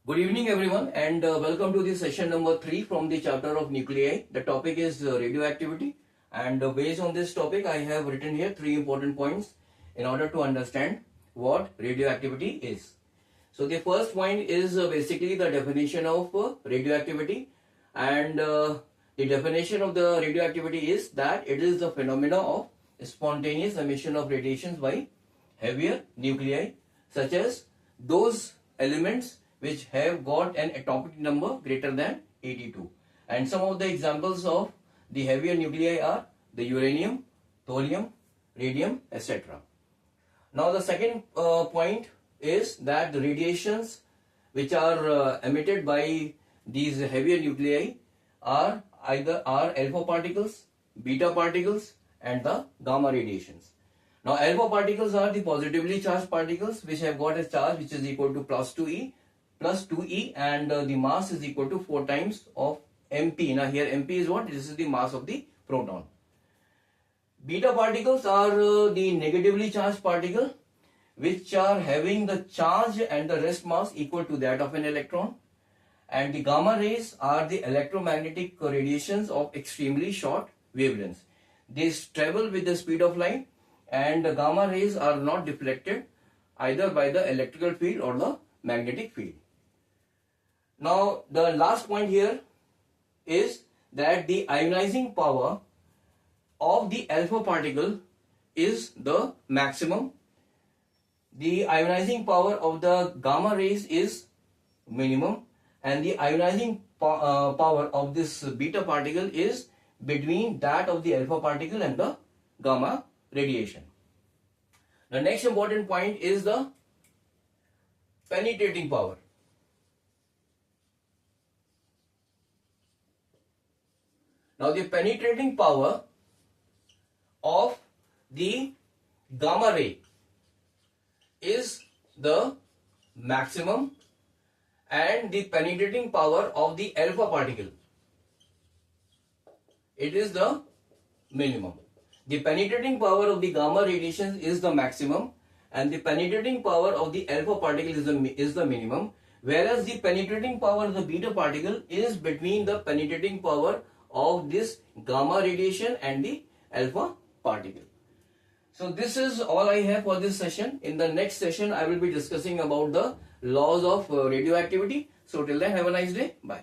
Good evening everyone and welcome to the session number 3 from the chapter of nuclei. The topic is radioactivity and based on this topic I have written here 3 important points in order to understand what radioactivity is. So the first point is basically the definition of radioactivity and the definition of the radioactivity is that it is the phenomena of spontaneous emission of radiations by heavier nuclei such as those elements which have got an atomic number greater than 82. And some of the examples of the heavier nuclei are the uranium, thorium, radium, etc. Now the second point is that the radiations which are emitted by these heavier nuclei are either alpha particles, beta particles and the gamma radiations. Now alpha particles are the positively charged particles which have got a charge which is equal to plus 2e and the mass is equal to 4 times of mp. Now here mp is what? This is the mass of the proton. Beta particles are the negatively charged particle which are having the charge and the rest mass equal to that of an electron, and the gamma rays are the electromagnetic radiations of extremely short wavelengths. They travel with the speed of light and the gamma rays are not deflected either by the electrical field or the magnetic field. Now the last point here is that the ionizing power of the alpha particle is the maximum. The ionizing power of the gamma rays is minimum and the ionizing power of this beta particle is between that of the alpha particle and the gamma radiation. The next important point is the penetrating power. Now the penetrating power of the gamma ray is the maximum and the penetrating power of the alpha particle, it is the minimum. The penetrating power of the gamma radiation is the maximum and the penetrating power of the alpha particle is the minimum, whereas the penetrating power of the beta particle is between the penetrating power of this gamma radiation and the alpha particle. So this is all I have for this session. In the next session I will be discussing about the laws of radioactivity. So till then, have a nice day. Bye.